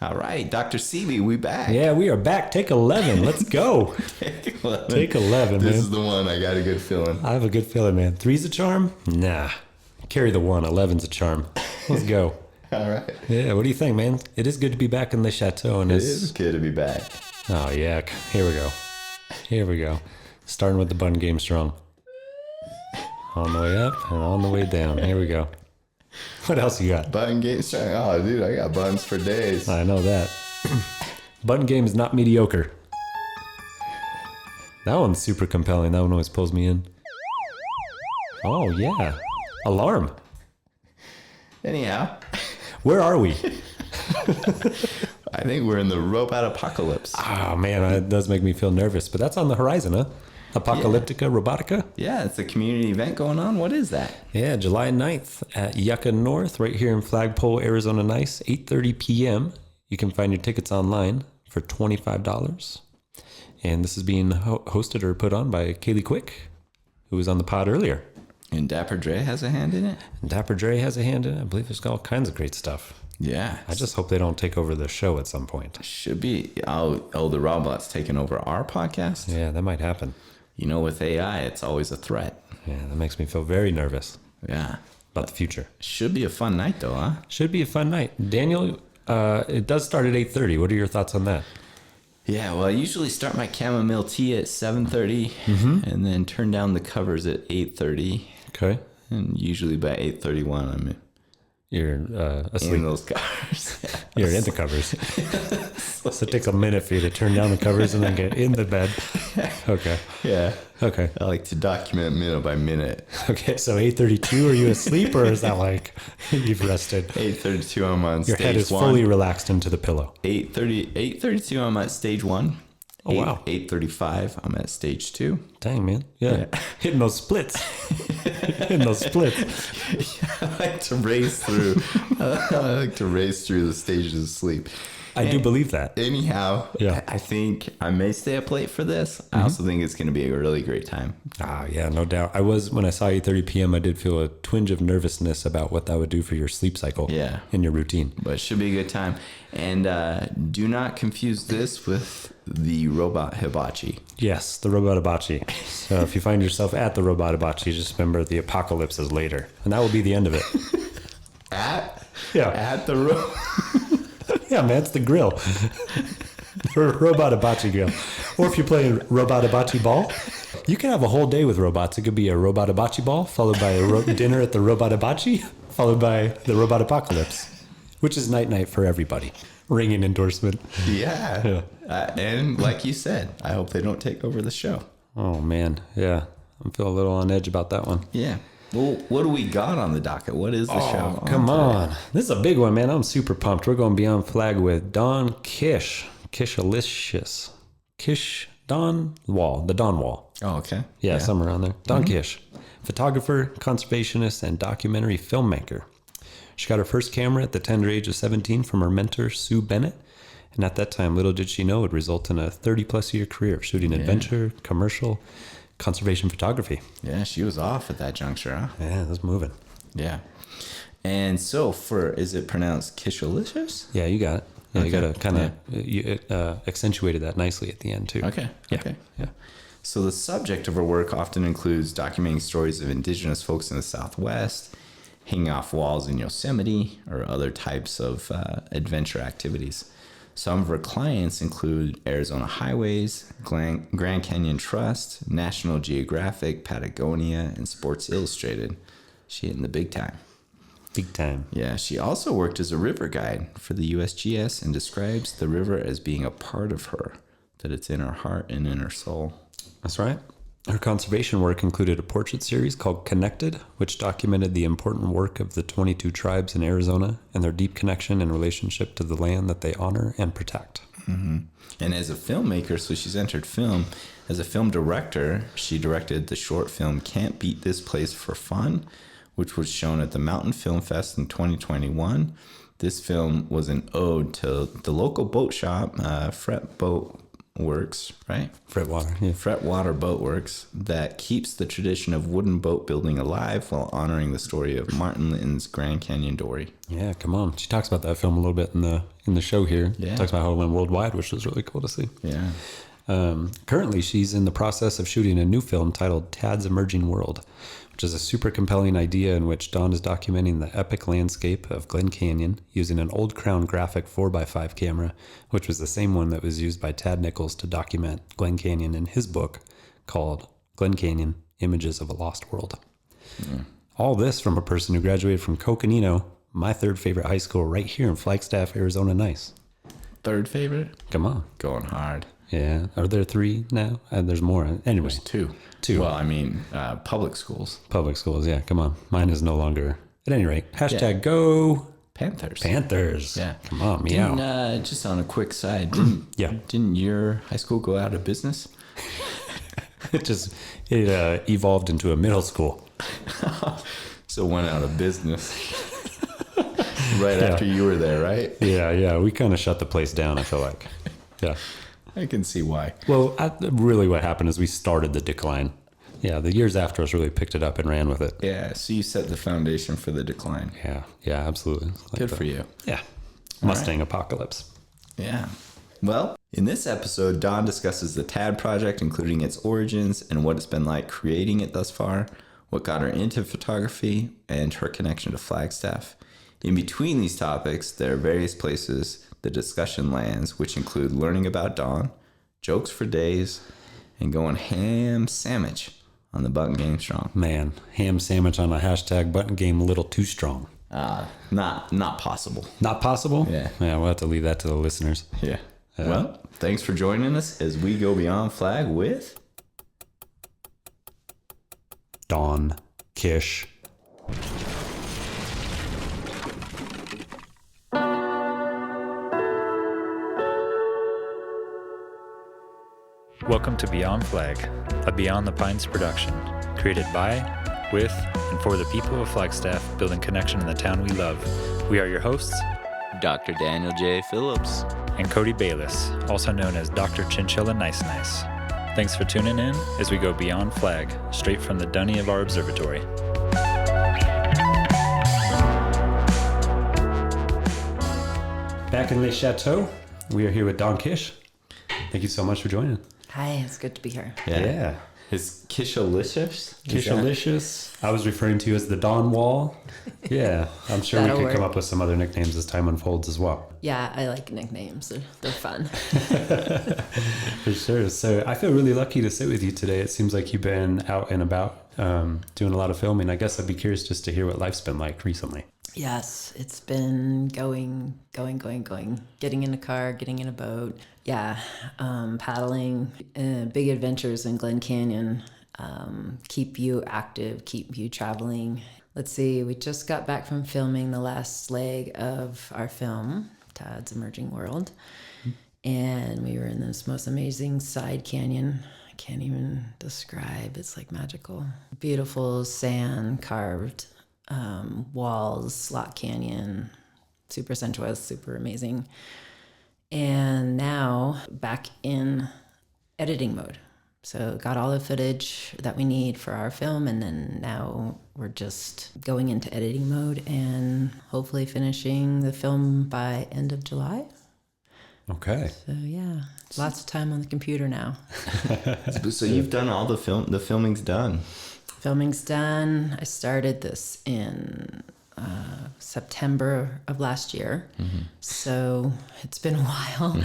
All right, Dr. Seeley, we back. Yeah, we are back. Take 11. Let's go. Take 11, man. This is the one. I got a good feeling. I have a good feeling, man. 3's a charm? Nah. Carry the 1. 11's a charm. Let's go. All right. Yeah, what do you think, man? It is good to be back in the chateau. And It is good to be back. Oh, yeah. Here we go. Here we go. Starting with the bun game strong. On the way up and on the way down. Here we go. What else you got? Button game strong. Oh, dude, I got buttons for days. I know that. Button game is not mediocre. That one's super compelling. That one always pulls me in. Oh, yeah. Alarm. Anyhow. Where are we? I think we're in the robot apocalypse. Oh, man, that does make me feel nervous. But that's on the horizon, huh? Apocalyptica Robotica? Yeah, it's a community event going on. What is that? Yeah, July 9th at Yucca North, right here in Flagpole, Arizona Nice, 8:30 p.m. You can find your tickets online for $25. And this is being hosted or put on by Kaylee Quick, who was on the pod earlier. And Dapper Dre has a hand in it? And Dapper Dre has a hand in it. I believe there's all kinds of great stuff. Yeah. I just hope they don't take over the show at some point. Should be. Oh, the robot's taking over our podcast? Yeah, that might happen. You know, with AI, it's always a threat. Yeah, that makes me feel very nervous. Yeah. About the future. Should be a fun night, though, huh? Should be a fun night. Daniel, it does start at 8:30. What are your thoughts on that? Yeah, well, I usually start my chamomile tea at 7:30 and then turn down the covers at 8:30. Okay. And usually by 8:31, I'm You're asleep. in those covers. Yeah. You're in the covers. So it takes a minute for you to turn down the covers and then get in the bed. Okay. Yeah. Okay. I like to document minute by minute. Okay. So 8:32, are you asleep or is that like you've rested? 8:32, I'm on Your stage head is 1. fully relaxed into the pillow. 8:32, I'm at stage 1. Oh, wow. 8:35, I'm at stage 2. Dang, man. Yeah. Hitting those splits. Hitting those splits. I like to race through. I like to race through the stages of sleep. I do believe that. Anyhow, Yeah. I think I may stay up late for this. I also think it's going to be a really great time. Ah, yeah, no doubt. When I saw 8:30 p.m., I did feel a twinge of nervousness about what that would do for your sleep cycle in your routine. But it should be a good time. And do not confuse this with the robot hibachi. Yes, the robot hibachi. So if you find yourself at the robot hibachi, just remember the apocalypse is later. And that will be the end of it. At the Yeah, man, it's the grill. The robot hibachi grill. Or if you're playing robot hibachi ball, you can have a whole day with robots. It could be a robot hibachi ball, followed by a dinner at the robot hibachi, followed by the robot apocalypse, which is night-night for everybody. Ringing endorsement. Yeah. And like you said, I hope they don't take over the show. Oh, man. Yeah. I'm feeling a little on edge about that one. Yeah. Well, what do we got on the docket? What is the show? Come on. This is a big one, man. I'm super pumped. We're going beyond flag with Dawn Kish. Kishalicious. Dawn Wall. The Dawn Wall. Oh, okay. Yeah, somewhere around there. Dawn Kish. Photographer, conservationist, and documentary filmmaker. She got her first camera at the tender age of 17 from her mentor, Sue Bennett. And at that time, little did she know it would result in a 30-plus year career shooting adventure, commercial, conservation photography. Yeah, she was off at that juncture, huh? Yeah, that's moving. Yeah. And so is it pronounced Kishalicious? Yeah, you got it. Yeah, Okay. you got to kind of, you accentuated that nicely at the end, too. Okay. Yeah. Okay. Yeah. So the subject of her work often includes documenting stories of indigenous folks in the Southwest, hanging off walls in Yosemite, or other types of adventure activities. Some of her clients include Arizona Highways, Grand Canyon Trust, National Geographic, Patagonia, and Sports Illustrated. She hitting the big time. Big time. Yeah, she also worked as a river guide for the USGS and describes the river as being a part of her, that it's in her heart and in her soul. That's right. Her conservation work included a portrait series called Connected, which documented the important work of the 22 tribes in Arizona and their deep connection and relationship to the land that they honor and protect. Mm-hmm. And as a filmmaker, so she's entered film. As a film director, she directed the short film Can't Beat This Place for Fun, which was shown at the Mountain Film Fest in 2021. This film was an ode to the local boat shop, Fret Boat Works, right? Fretwater, yeah. Fretwater Boat Works, that keeps the tradition of wooden boat building alive while honoring the story of Martin Litton's Grand Canyon Dory. Yeah, come on. She talks about that film a little bit in in the show here. Yeah. Talks about how it went worldwide, which was really cool to see. Yeah. Currently, she's in the process of shooting a new film titled Tad's Emerging World, which is a super compelling idea in which Dawn is documenting the epic landscape of Glen Canyon using an old Crown Graphic 4x5 camera, which was the same one that was used by Tad Nichols to document Glen Canyon in his book called Glen Canyon, Images of a Lost World. All this from a person who graduated from Coconino, my third favorite high school right here in Flagstaff, Arizona. Nice. Third favorite? Come on. Going hard. Yeah. Are there 3 now? There's more. Anyway. There's 2. 2. Well, I mean, public schools. Public schools. Yeah. Come on. Mine is no longer. At any rate, hashtag go Panthers. Panthers. Yeah. Come on. Meow. Just on a quick side, didn't your high school go out of business? It evolved into a middle school. So it went out of business right after you were there, right? Yeah. We kind of shut the place down, I feel like. Yeah. I can see why. Well, really what happened is we started the decline. Yeah, the years after us really picked it up and ran with it. Yeah, so you set the foundation for the decline. Yeah, absolutely. Good for you. Yeah. Mustang apocalypse. Yeah. Well, in this episode, Dawn discusses the TAD project, including its origins and what it's been like creating it thus far, what got her into photography, and her connection to Flagstaff. In between these topics, there are various places the discussion lands, which include learning about Dawn, jokes for days, and going ham sandwich on the button game strong. Man, ham sandwich on a hashtag button game a little too strong. Not possible. Not possible? Yeah. Yeah, we'll have to leave that to the listeners. Yeah. Well, thanks for joining us as we go beyond flag with Dawn Kish. Welcome to Beyond Flag, a Beyond the Pines production, created by, with, and for the people of Flagstaff, building connection in the town we love. We are your hosts, Dr. Daniel J. Phillips. and Cody Bayless, also known as Dr. Chinchilla Nice Nice. Thanks for tuning in as we go Beyond Flag, straight from the dunny of our observatory. Back in Le Chateau, we are here with Dawn Kish. Thank you so much for joining. Hi, it's good to be here. Yeah. Is Kishalicious? Kishalicious. I was referring to you as the Dawn Wall. Yeah, I'm sure we That'll could come work. up with some other nicknames as time unfolds as well. Yeah, I like nicknames. They're fun. For sure. So I feel really lucky to sit with you today. It seems like you've been out and about doing a lot of filming. I guess I'd be curious just to hear what life's been like recently. Yes, it's been going. Getting in a car, getting in a boat. Yeah, paddling. Big adventures in Glen Canyon. Keep you active, keep you traveling. Let's see, we just got back from filming the last leg of our film, Tad's Emerging World. And we were in this most amazing side canyon. I can't even describe. It's like magical. Beautiful sand carved walls, slot canyon, super sensuous, super amazing. And now back in editing mode. So got all the footage that we need for our film, and then now we're just going into editing mode and hopefully finishing the film by end of July. Okay. So yeah, lots of time on the computer now. So you've done all the filming's done. Filming's done. I started this in September of last year. Mm-hmm. So it's been a while.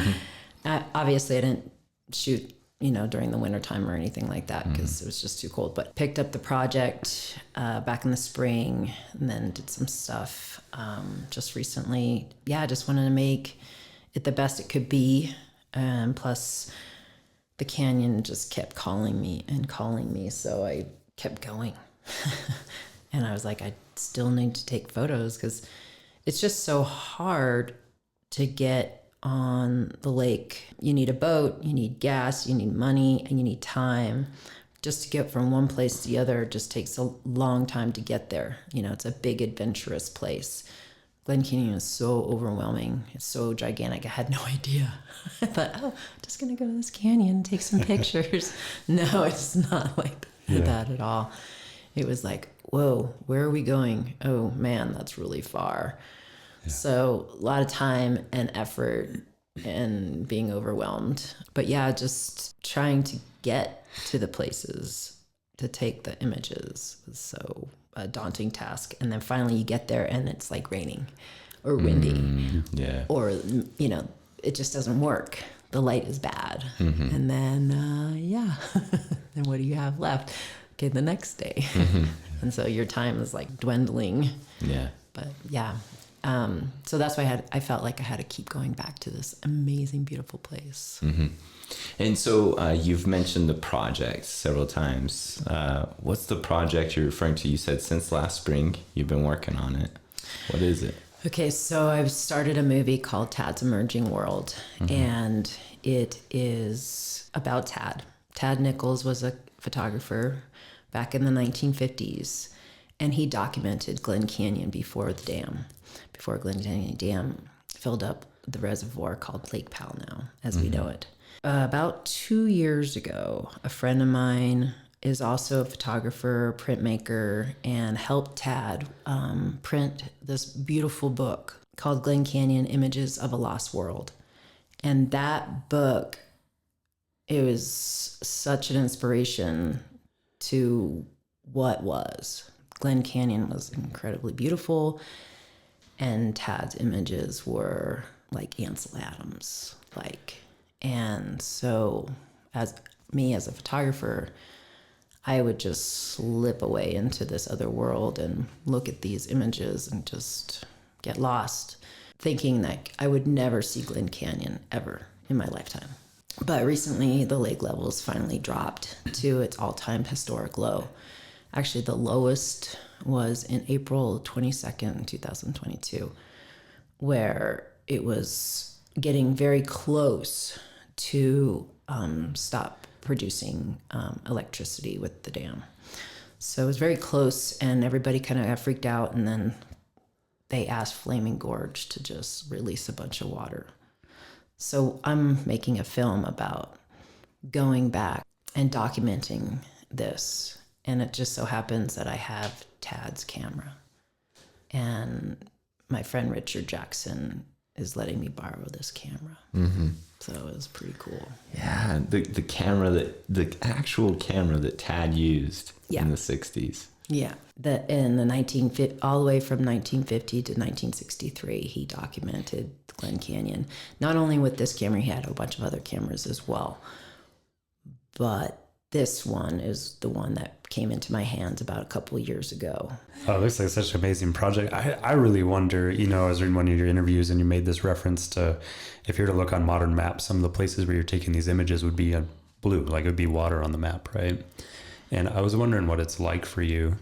Obviously, I didn't shoot, during the winter time or anything like that because it was just too cold. But picked up the project back in the spring and then did some stuff just recently. Yeah, I just wanted to make it the best it could be. And plus, the canyon just kept calling me. So I kept going. And I was like, I still need to take photos because it's just so hard to get on the lake. You need a boat, you need gas, you need money, and you need time. Just to get from one place to the other just takes a long time to get there. It's a big adventurous place. Glen Canyon is so overwhelming. It's so gigantic. I had no idea. I thought, I'm just going to go to this canyon, take some pictures. No, it's not like that at all. It was like, whoa, where are we going? Oh man, that's really far. So a lot of time and effort and being overwhelmed. But yeah, just trying to get to the places to take the images was so a daunting task. And then finally you get there and it's like raining or windy or, you know, it just doesn't work. The light is bad. And then, then what do you have left? Okay, the next day. And so your time is like dwindling. Yeah. But yeah. So that's why I felt like I had to keep going back to this amazing, beautiful place. And so you've mentioned the project several times. What's the project you're referring to? You said since last spring you've been working on it. What is it? Okay, so I've started a movie called Tad's Emerging World, and it is about Tad. Tad Nichols was a photographer back in the 1950s, and he documented Glen Canyon before Glen Canyon Dam filled up the reservoir called Lake Powell now, as we know it. About 2 years ago, a friend of mine is also a photographer, printmaker, and helped Tad print this beautiful book called Glen Canyon Images of a Lost World. And that book, it was such an inspiration to what was. Glen Canyon was incredibly beautiful, and Tad's images were like Ansel Adams, and so as a photographer, I would just slip away into this other world and look at these images and just get lost, thinking that I would never see Glen Canyon ever in my lifetime. But recently, the lake levels finally dropped to its all-time historic low. Actually, the lowest was in April 22nd, 2022, where it was getting very close to stop producing electricity with the dam. So it was very close, and everybody kind of got freaked out, and then they asked Flaming Gorge to just release a bunch of water. So I'm making a film about going back and documenting this, and it just so happens that I have Tad's camera, and my friend Richard Jackson is letting me borrow this camera. So it was pretty cool. Yeah, the actual camera that Tad used in the 60s. Yeah, all the way from 1950 to 1963, he documented the Glen Canyon. Not only with this camera, he had a bunch of other cameras as well. But this one is the one that came into my hands about a couple of years ago. Oh, it looks like such an amazing project. I really wonder, I was reading one of your interviews and you made this reference to, if you were to look on modern maps, some of the places where you're taking these images would be blue, like it would be water on the map, right? And I was wondering what it's like for you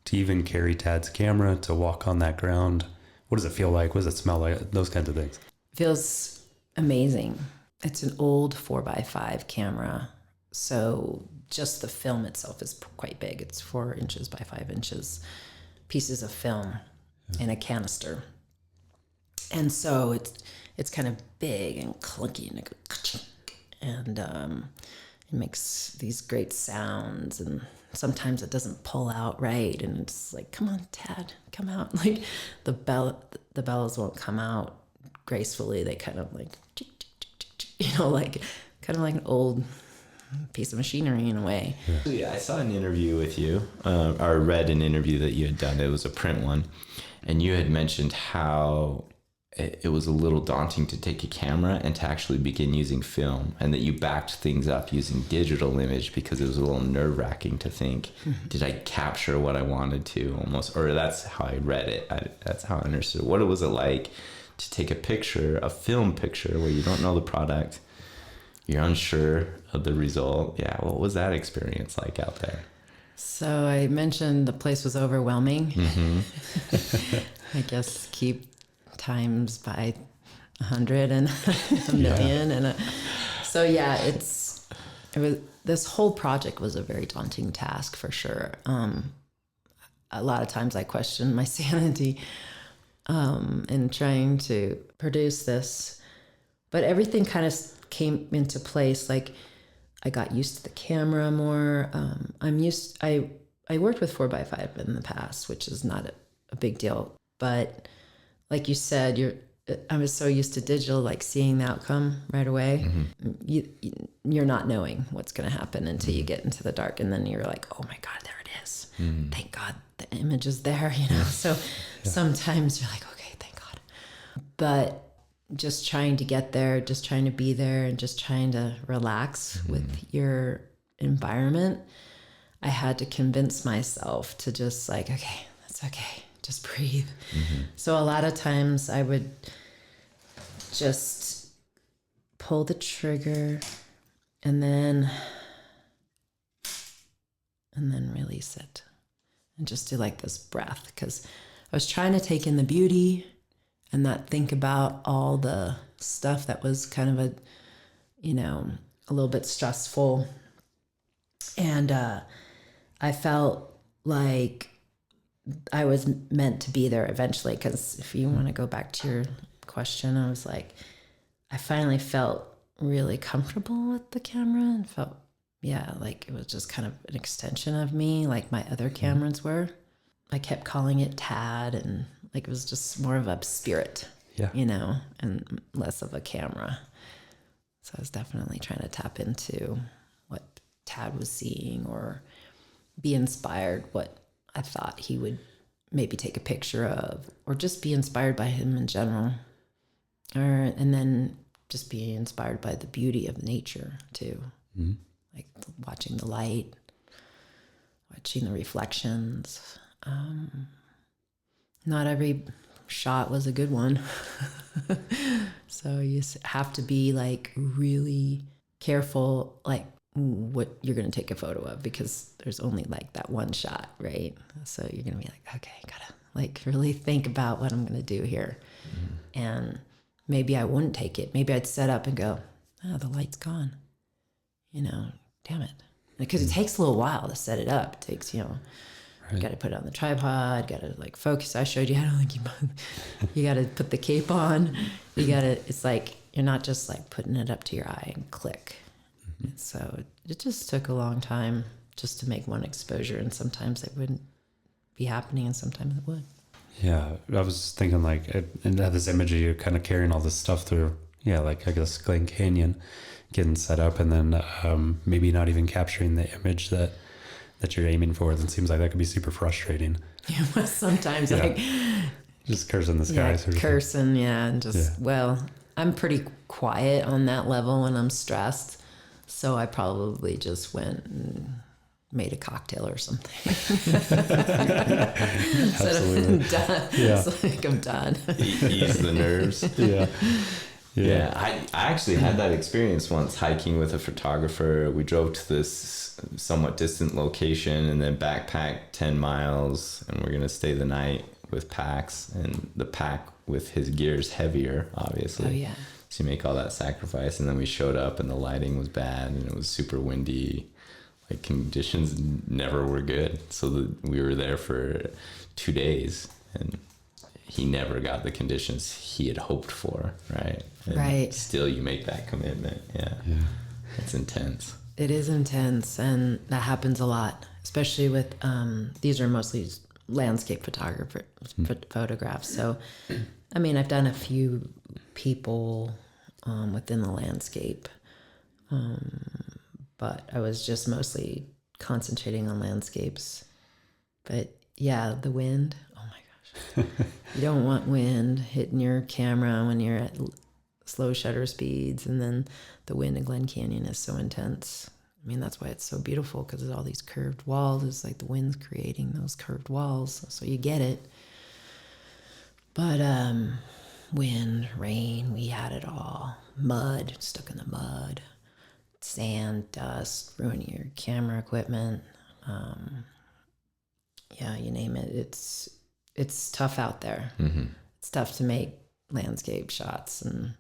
to even carry Tad's camera, to walk on that ground. What does it feel like? What does it smell like? Those kinds of things. It feels amazing. It's an old 4x5 camera. So just the film itself is quite big. It's 4 inches by 5 inches pieces of film in a canister. And so it's kind of big and clunky and it makes these great sounds, and sometimes it doesn't pull out right, and it's like, come on, Tad, come out. Like the bells won't come out gracefully. They kind of like, like kind of like an old piece of machinery in a way. Yeah, I saw an interview with you, or read an interview that you had done. It was a print one, and you had mentioned how it was a little daunting to take a camera and to actually begin using film, and that you backed things up using digital image because it was a little nerve-wracking to think, did I capture what I wanted to almost? Or that's how I read it. That's how I understood it. What was it like to take a film picture where you don't know the product, you're unsure of the result? Yeah, what was that experience like out there? So I mentioned the place was overwhelming. I guess keep times by 100 and a million. And this whole project was a very daunting task for sure. A lot of times I questioned my sanity in trying to produce this, but everything kind of came into place. Like I got used to the camera more. I worked with 4x5 in the past, which is not a big deal, but like you said, I was so used to digital, like seeing the outcome right away. You're not knowing what's going to happen until you get into the dark. And then you're like, oh my God, there it is. Thank God the image is there, So sometimes you're like, okay, thank God. But just trying to get there, just trying to be there and just trying to relax with your environment, I had to convince myself to just like, okay, that's okay. Just breathe. So a lot of times I would just pull the trigger and then release it and just do like this breath, because I was trying to take in the beauty and not think about all the stuff that was kind of a little bit stressful. And I felt like I was meant to be there eventually, because if you want to go back to your question, I was like, I finally felt really comfortable with the camera and felt, like it was just kind of an extension of me, like my other cameras were. I kept calling it Tad, and like it was just more of a spirit, and less of a camera. So I was definitely trying to tap into what Tad was seeing or be inspired what I thought he would maybe take a picture of, or just be inspired by him in general, and then just be inspired by the beauty of nature too, like watching the light, watching the reflections. Not every shot was a good one, so you have to be like really careful, like what you're going to take a photo of, because there's only like that one shot, right? So you're going to be like, okay, gotta like really think about what I'm going to do here. And maybe I wouldn't take it. Maybe I'd set up and go, oh, the light's gone, damn it. Because it takes a little while to set it up. It takes, you got to put it on the tripod, got to like focus. I showed you how to like, you got to put the cape on. It's like, you're not just like putting it up to your eye and click. So it just took a long time just to make one exposure, and sometimes it wouldn't be happening and sometimes it would. Yeah, I was thinking like, and this image of you kind of carrying all this stuff through, like I guess Glen Canyon, getting set up, and then maybe not even capturing the image that you're aiming for. Then seems like that could be super frustrating. Yeah, sometimes like just cursing the sky. Yeah, cursing, and just I'm pretty quiet on that level when I'm stressed. So I probably just went and made a cocktail or something. Absolutely. Done. Yeah. It's like I'm done. Ease the nerves. Yeah. I actually had that experience once hiking with a photographer. We drove to this somewhat distant location and then backpacked 10 miles, and we're going to stay the night with packs, and the pack with his gear is heavier, obviously. Oh, yeah. So you make all that sacrifice, and then we showed up and the lighting was bad and it was super windy. Like conditions never were good. So we were there for 2 days and he never got the conditions he had hoped for, right? And right. Still you make that commitment. Yeah. It's intense. It is intense, and that happens a lot, especially with, these are mostly landscape photographs. So, I mean, I've done a few people within the landscape, but I was just mostly concentrating on landscapes. But yeah, the wind, oh my gosh. You don't want wind hitting your camera when you're at slow shutter speeds, and then the wind in Glen Canyon is so intense. I mean, that's why it's so beautiful, because there's all these curved walls. It's like the wind's creating those curved walls, so you get it. But wind, rain, we had it all. Mud, stuck in the mud. Sand, dust, ruining your camera equipment. Yeah, you name it. It's tough out there. It's tough to make landscape shots, and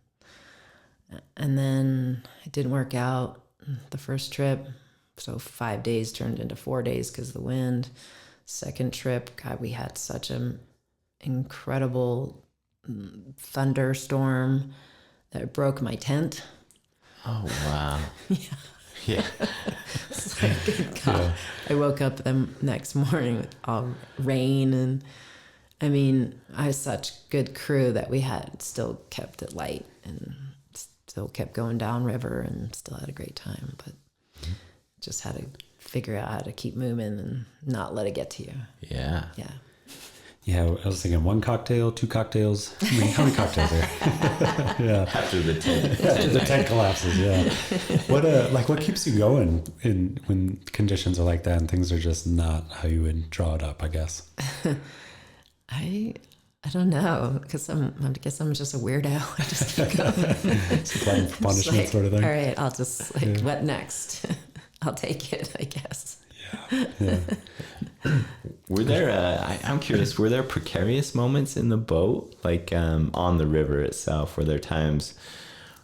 then it didn't work out the first trip. So 5 days turned into 4 days because of the wind. Second trip, God, we had such an incredible thunderstorm that it broke my tent. Oh, wow. Yeah. It's like, God. I woke up the next morning with all rain, and I mean, I was such good crew that we had still kept it light and still kept going downriver and still had a great time, but just had to figure out how to keep moving and not let it get to you. Yeah. Yeah. Yeah, I was thinking 1 cocktail, 2 cocktails. I mean, how many cocktails are there? Yeah. After the tent. After the tent collapses, yeah. What keeps you going when conditions are like that and things are just not how you would draw it up, I guess? I don't know, because I guess I'm just a weirdo. I just keep going. It's a glutton for punishment Like, sort of thing. all right, I'll just what next? I'll take it, I guess. Yeah. Were there, I'm curious, were there precarious moments in the boat, like on the river itself? Were there times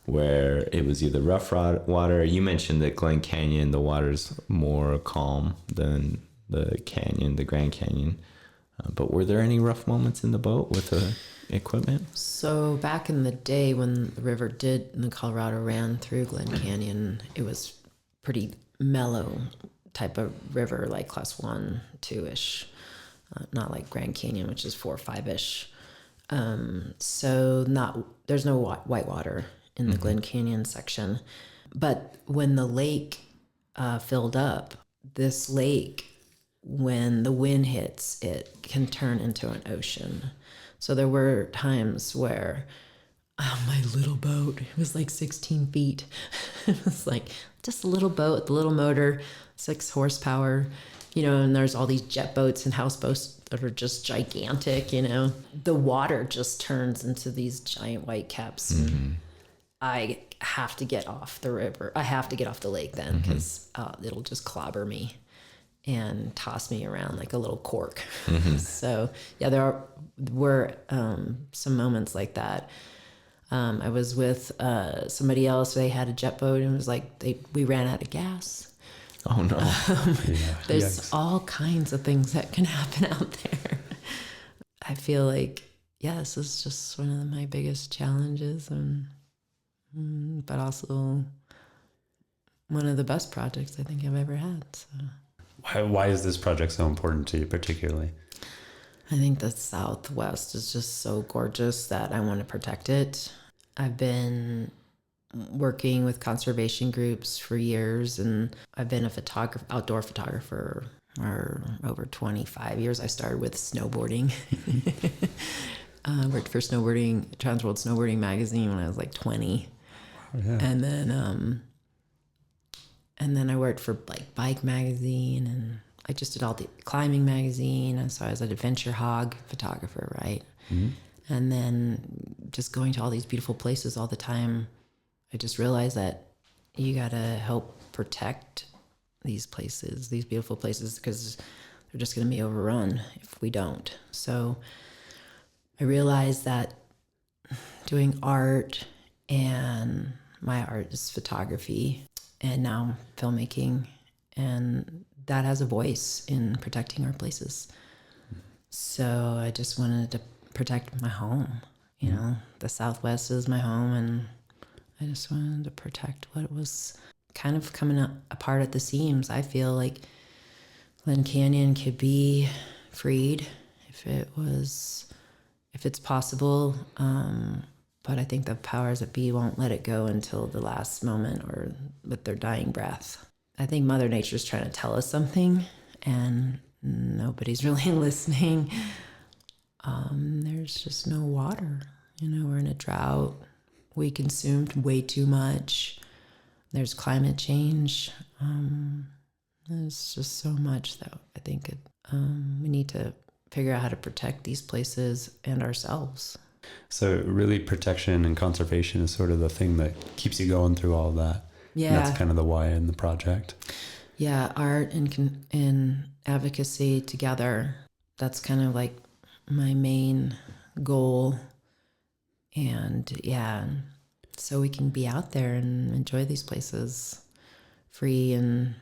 where it was either rough water? You mentioned that Glen Canyon, the water's more calm than the Grand Canyon. But were there any rough moments in the boat with the equipment? So back in the day when the river and the Colorado ran through Glen Canyon, it was pretty mellow type of river, like class 1, 2-ish, not like Grand Canyon, which is 4 or 5-ish. So there's no white water in the Glen Canyon section. But when the lake filled up, this lake, when the wind hits, it can turn into an ocean. So there were times where my little boat, it was like 16 feet. It was like just a little boat with a little motor, 6 horsepower, and there's all these jet boats and houseboats that are just gigantic, The water just turns into these giant white caps. Mm-hmm. I have to get off the river. I have to get off the lake then because it'll just clobber me and toss me around like a little cork. Mm-hmm. So yeah, there were some moments like that. I was with somebody else. They had a jet boat and it was like we ran out of gas. Oh no. There's all kinds of things that can happen out there. I feel like, this is just one of my biggest challenges, but also one of the best projects I think I've ever had. So. Why is this project so important to you particularly? I think the Southwest is just so gorgeous that I want to protect it. I've been working with conservation groups for years, and I've been outdoor photographer for over 25 years. I started with snowboarding. Worked for Trans World Snowboarding magazine when I was like 20. Oh, yeah. And then I worked for like Bike magazine, and I just did all the climbing magazine. And so I was an adventure hog photographer, right? Mm-hmm. And then just going to all these beautiful places all the time, I just realized that you got to help protect these places, these beautiful places, because they're just going to be overrun if we don't. So I realized that doing art, and my art is photography and now filmmaking, and that has a voice in protecting our places. So I just wanted to protect my home. The Southwest is my home, and I just wanted to protect what was kind of coming apart at the seams. I feel like Glen Canyon could be freed if it's possible. But I think the powers that be won't let it go until the last moment or with their dying breath. I think Mother Nature's trying to tell us something, and nobody's really listening. There's just no water. We're in a drought. We consumed way too much. There's climate change. There's just so much that I think we need to figure out how to protect these places and ourselves. So really protection and conservation is sort of the thing that keeps you going through all of that. Yeah. And that's kind of the why in the project. Yeah, art and advocacy together. That's kind of like my main goal. And so we can be out there and enjoy these places free and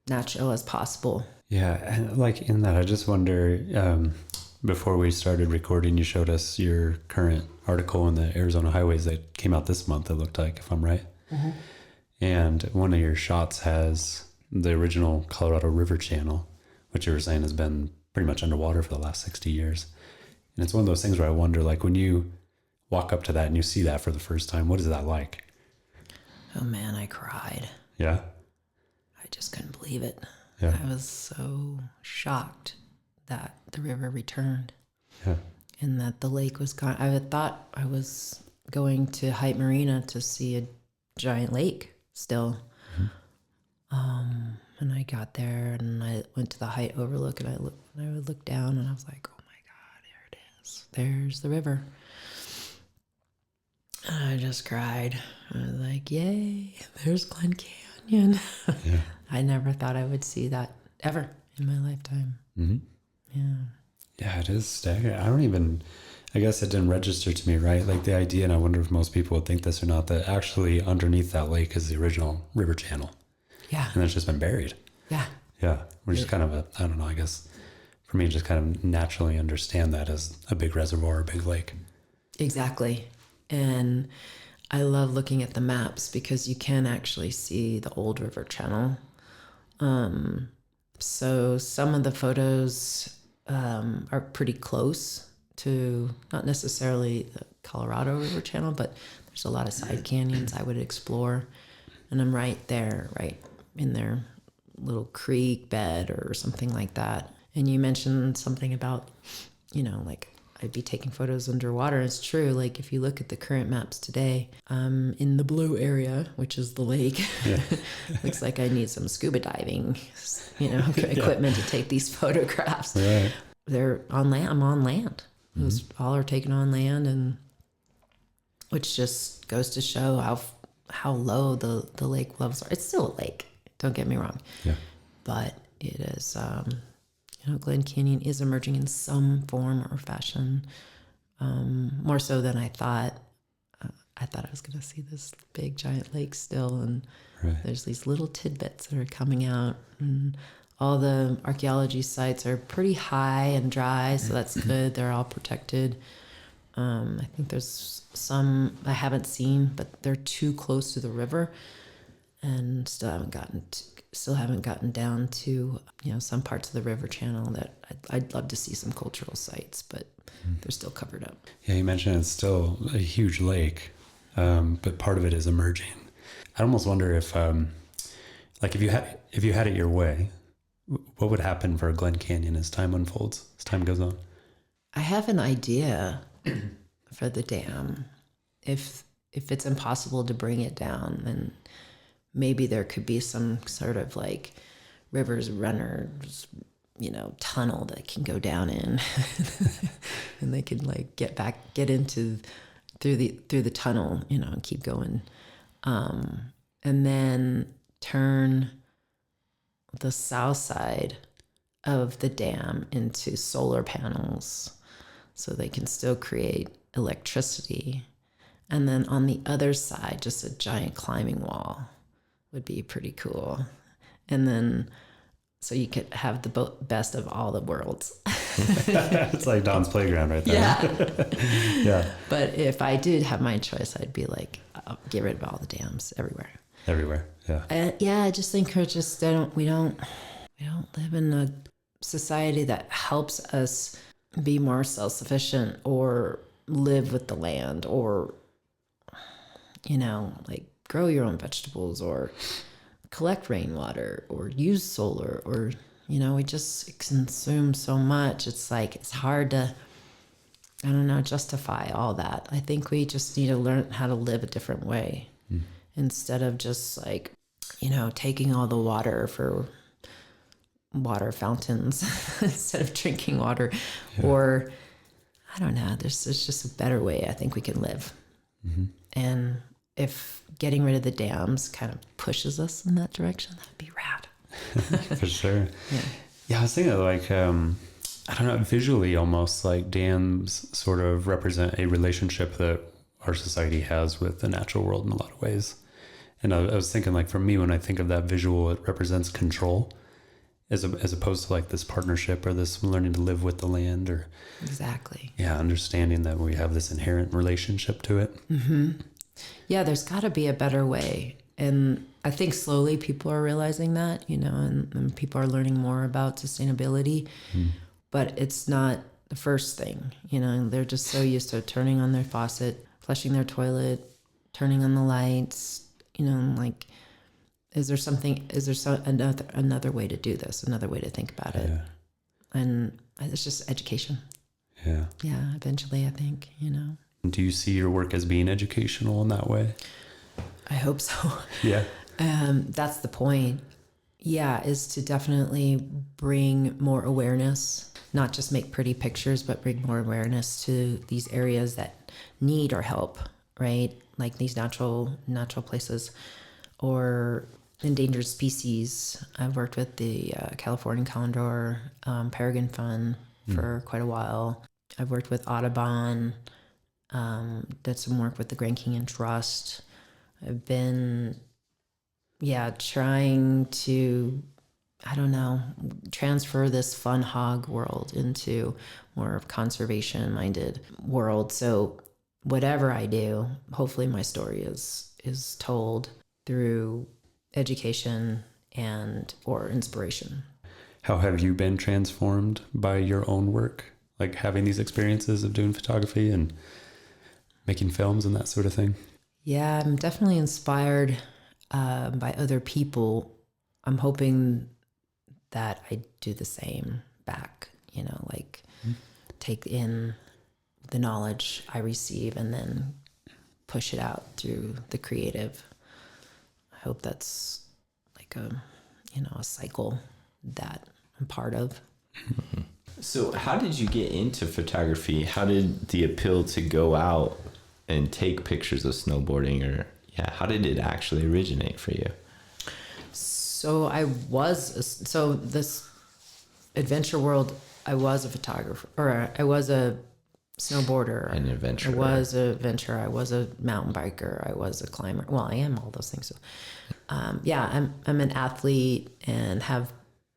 natural as possible. Yeah, and like in that, I just wonder, before we started recording, you showed us your current article in the Arizona Highways that came out this month, it looked like, if I'm right. Mm-hmm. And one of your shots has the original Colorado River channel, which you were saying has been pretty much underwater for the last 60 years. And it's one of those things where I wonder, like, when you walk up to that and you see that for the first time, what is that like? Oh man, I cried. Yeah. I just couldn't believe it. Yeah. I was so shocked that the river returned Yeah. and that the lake was gone. I had thought I was going to Hyte Marina to see a giant lake still. And I got there and I went to the Hyte Overlook and I would look down and I was like, oh my God, there it is. There's the river. And I just cried. I was like, yay, there's Glen Canyon. Yeah. I never thought I would see that ever in my lifetime. Mm-hmm. Yeah. Yeah, it is staggering. I guess it didn't register to me, right? Like the idea, and I wonder if most people would think this or not, that actually underneath that lake is the original river channel. Yeah. And it's just been buried. Yeah. Yeah. Which is kind of I don't know, I guess for me, just kind of naturally understand that as a big reservoir, a big lake. Exactly. And I love looking at the maps because you can actually see the old river channel. So some of the photos are pretty close to not necessarily the Colorado River channel, but there's a lot of side canyons I would explore. And I'm right there, right in their little creek bed or something like that. And you mentioned something about, like I'd be taking photos underwater. It's true. Like if you look at the current maps today, in the blue area, which is the lake, Yeah. looks like I need some scuba diving, equipment to take these photographs. Right. They're on land. I'm on land. Those all are taken on land, and which just goes to show how low the lake levels are. It's still a lake. Don't get me wrong. Yeah. But it is. Glen Canyon is emerging in some form or fashion, more so than I thought. I thought I was going to see this big giant lake still, and there's these little tidbits that are coming out, and all the archaeology sites are pretty high and dry, so that's good. They're all protected. I think there's some I haven't seen, but they're too close to the river, and still haven't gotten down to some parts of the river channel that I'd love to see some cultural sites, but they're still covered up. Yeah, you mentioned it's still a huge lake, but part of it is emerging. I almost wonder if if you had it your way, what would happen for Glen Canyon as time unfolds, as time goes on? I have an idea for the dam. If it's impossible to bring it down, then maybe there could be some sort of like rivers runners, tunnel that can go down in, and they can like get into through the tunnel, and keep going, and then turn the south side of the dam into solar panels, so they can still create electricity, and then on the other side, just a giant climbing wall would be pretty cool. And then so you could have the best of all the worlds. It's like Dawn's playground right there. Yeah. Yeah. But if I did have my choice, I'd be like, I'll get rid of all the dams everywhere. Yeah. I just think we don't live in a society that helps us be more self-sufficient or live with the land, or like grow your own vegetables or collect rainwater or use solar, or we just consume so much. It's like it's hard to justify all that. I think we just need to learn how to live a different way, instead of just like taking all the water for water fountains instead of drinking water. Or I don't know, there's just a better way I think we can live. And if getting rid of the dams kind of pushes us in that direction, that'd be rad. For sure. Yeah, I was thinking like, I don't know, visually almost like dams sort of represent a relationship that our society has with the natural world in a lot of ways. And I was thinking like, for me, when I think of that visual, it represents control as opposed to like this partnership or this learning to live with the land, or exactly. Yeah, understanding that we have this inherent relationship to it. Yeah, there's got to be a better way. And I think slowly people are realizing that, and people are learning more about sustainability. But it's not the first thing, and they're just so used to turning on their faucet, flushing their toilet, turning on the lights, like, is there another way to do this, another way to think about it? And it's just education. Yeah, eventually, I think, Do you see your work as being educational in that way? I hope so. Yeah. That's the point. Yeah, is to definitely bring more awareness, not just make pretty pictures, but bring more awareness to these areas that need our help, right? Like these natural places or endangered species. I've worked with the Californian Condor, Peregrine Fund for quite a while. I've worked with Audubon, did some work with the Grand Canyon Trust. I've been, trying to, transfer this fun hog world into more of conservation-minded world. So whatever I do, hopefully my story is told through education and or inspiration. How have you been transformed by your own work? Like having these experiences of doing photography and making films and that sort of thing? Yeah, I'm definitely inspired by other people. I'm hoping that I do the same back, like take in the knowledge I receive and then push it out through the creative. I hope that's like a cycle that I'm part of. So how did you get into photography? How did the appeal to go out and take pictures of snowboarding how did it actually originate for you? So this adventure world, I was a photographer, or I was a snowboarder. An adventurer. I was an adventurer. I was a mountain biker. I was a climber. Well, I am all those things. So, I'm an athlete and have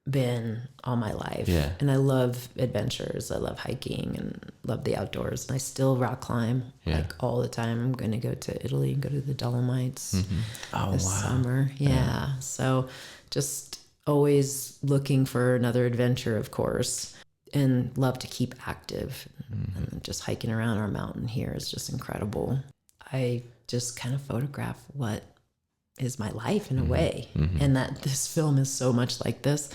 been all my life. Yeah. And I love adventures. I love hiking and love the outdoors. And I still rock climb like all the time. I'm going to go to Italy and go to the Dolomites this summer. Yeah. So just always looking for another adventure, of course, and love to keep active. And just hiking around our mountain here is just incredible. I just kind of photograph what is my life in a way. And that this film is so much like this.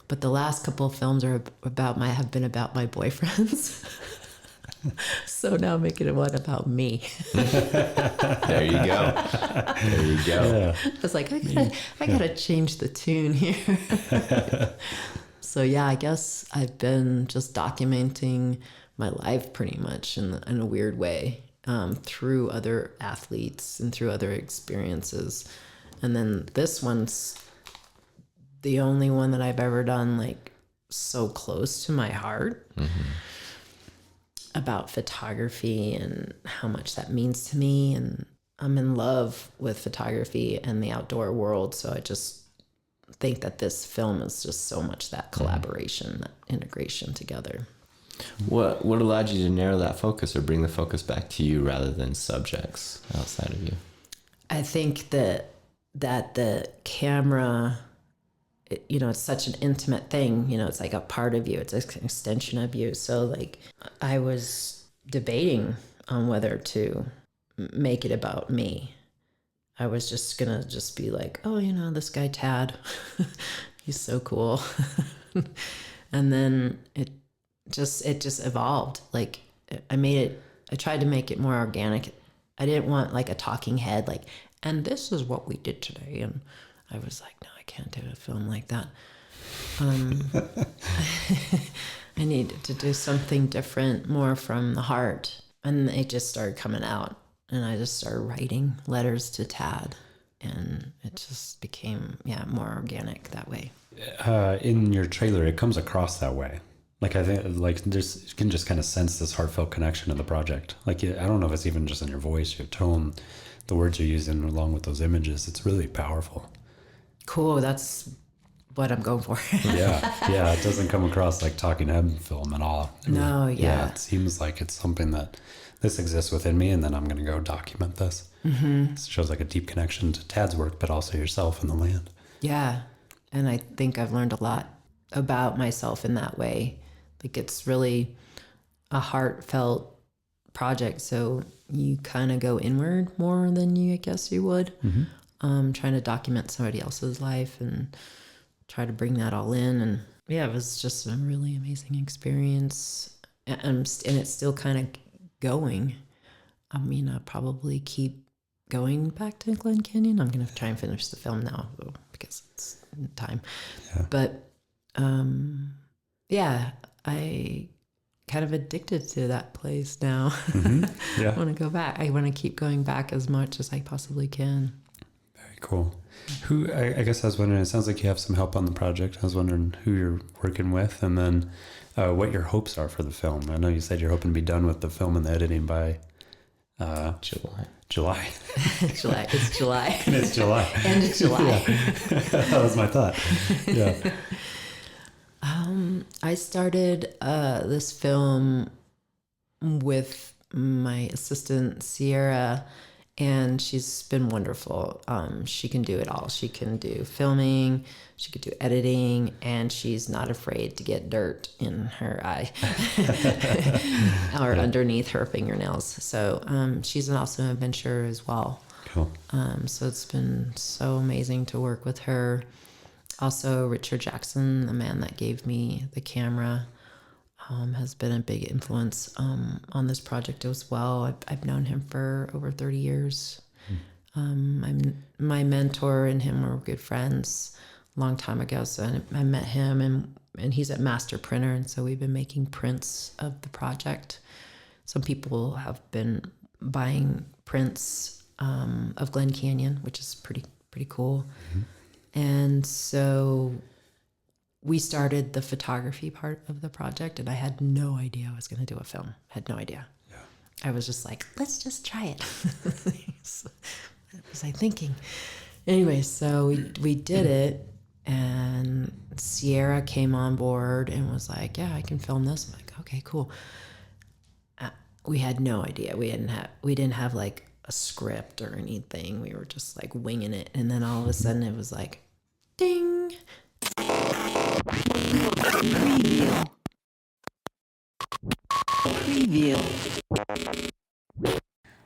But the last couple of films have been about my boyfriends. So now I'm making one about me. There you go. Yeah. I was like, I gotta change the tune here. So I guess I've been just documenting my life pretty much in a weird way, through other athletes and through other experiences. And then this one's the only one that I've ever done like so close to my heart about photography and how much that means to me. And I'm in love with photography and the outdoor world. So I just think that this film is just so much that collaboration, that integration together. What allowed you to narrow that focus or bring the focus back to you rather than subjects outside of you? I think that the camera, it's such an intimate thing, it's like a part of you. It's an extension of you. So like I was debating on whether to make it about me. I was just going to just be like, oh, this guy Tad, he's so cool. And then it just evolved. Like I tried to make it more organic. I didn't want like a talking head, like, and this is what we did today. And I was like, no, I can't do a film like that. I needed to do something different, more from the heart. And it just started coming out. And I just started writing letters to Tad. And it just became, more organic that way. In your trailer, it comes across that way. Like, I think, like, you can just kind of sense this heartfelt connection to the project. Like, I don't know if it's even just in your voice, your tone, the words you're using along with those images. It's really powerful. Cool. That's what I'm going for. Yeah. It doesn't come across like talking head film at all. No, yeah. It seems like it's something that this exists within me, and then I'm going to go document this. It shows like a deep connection to Tad's work, but also yourself and the land. Yeah. And I think I've learned a lot about myself in that way. Like it's really a heartfelt project. So you kind of go inward more than I guess you would. Trying to document somebody else's life and try to bring that all in. And yeah, it was just a really amazing experience. And it's still kind of going. I mean, I'll probably keep going back to Glen Canyon. I'm going to try and finish the film now though, because it's time. Yeah. But yeah, I kind of addicted to that place now. Yeah. I want to go back. I want to keep going back as much as I possibly can. Very cool. Who, I guess I was wondering, it sounds like you have some help on the project. I was wondering who you're working with, and then what your hopes are for the film. I know you said you're hoping to be done with the film and the editing by July. July. It's July. It's July. End of July. Yeah. That was my thought. Yeah. I started this film with my assistant Sierra, and she's been wonderful. She can do it all. She can do filming, she could do editing, and she's not afraid to get dirt in her eye or underneath her fingernails. So she's also an adventurer as well. Cool. So it's been so amazing to work with her. Also, Richard Jackson, the man that gave me the camera, has been a big influence on this project as well. I've known him for over 30 years. My mentor and him were good friends a long time ago. So I met him, and he's a master printer, and so we've been making prints of the project. Some people have been buying prints of Glen Canyon, which is pretty cool. And so we started the photography part of the project, and I had no idea I was going to do a film. I had no idea. Yeah. I was just like, let's just try it. What was I thinking? Anyway, so we did it, and Sierra came on board and was like, yeah, I can film this. I'm like, okay, cool. We had no idea. We didn't have like a script or anything. We were just like winging it. And then all of a sudden it was like, ding. Preview.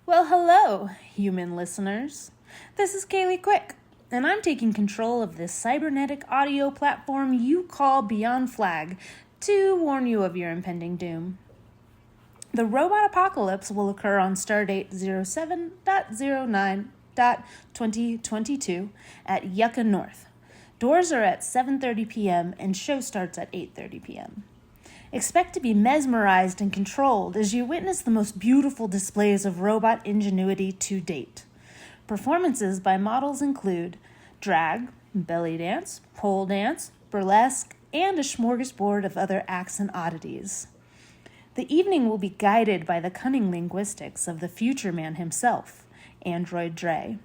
Well, hello, human listeners. This is Kaylee Quick, and I'm taking control of this cybernetic audio platform you call Beyond Flag to warn you of your impending doom. The robot apocalypse will occur on stardate 07.09.2022 at Yucca North. Doors are at 7:30 p.m. and show starts at 8:30 p.m. Expect to be mesmerized and controlled as you witness the most beautiful displays of robot ingenuity to date. Performances by models include drag, belly dance, pole dance, burlesque, and a smorgasbord of other acts and oddities. The evening will be guided by the cunning linguistics of the future man himself, Android Dre.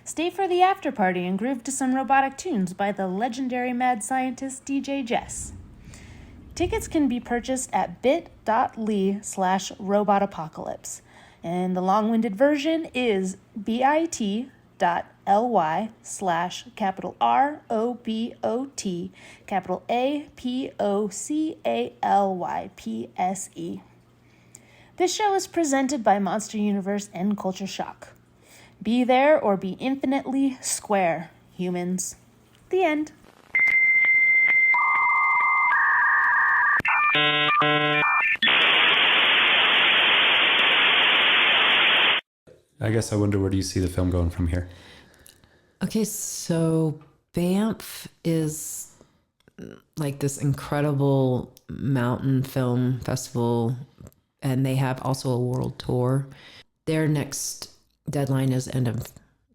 Stay for the after party and groove to some robotic tunes by the legendary mad scientist DJ Jess. Tickets can be purchased at bit.ly/robotapocalypse, and the long-winded version is bit.ly/ROBOT, This show is presented by Monster Universe and Culture Shock. Be there or be infinitely square, humans. The end. I guess I wonder, where do you see the film going from here? Okay, so Banff is like this incredible mountain film festival, and they have also a world tour. Their next deadline is end of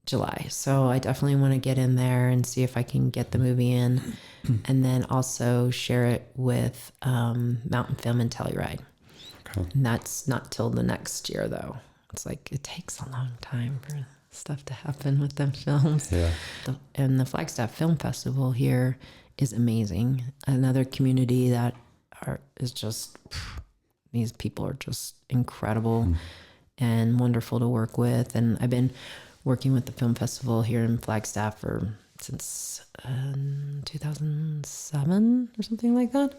July, so I definitely want to get in there and see if I can get the movie in, and then also share it with Mountain Film and Telluride. Okay. And that's not till the next year, though. It's like it takes a long time for stuff to happen with them films. Yeah. And the Flagstaff Film Festival here is amazing. Another community that is just, these people are just incredible and wonderful to work with. And I've been working with the film festival here in Flagstaff since 2007 or something like that.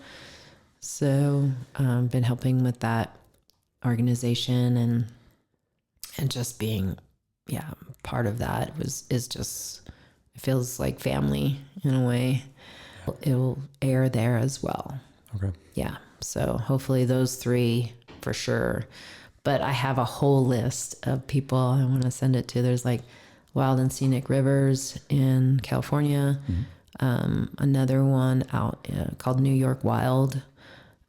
So been helping with that organization and just being part of that is just, it feels like family in a way. It'll air there as well. Okay. Yeah. So hopefully those 3 for sure. But I have a whole list of people I want to send it to. There's like Wild and Scenic Rivers in California. Another one out called New York Wild.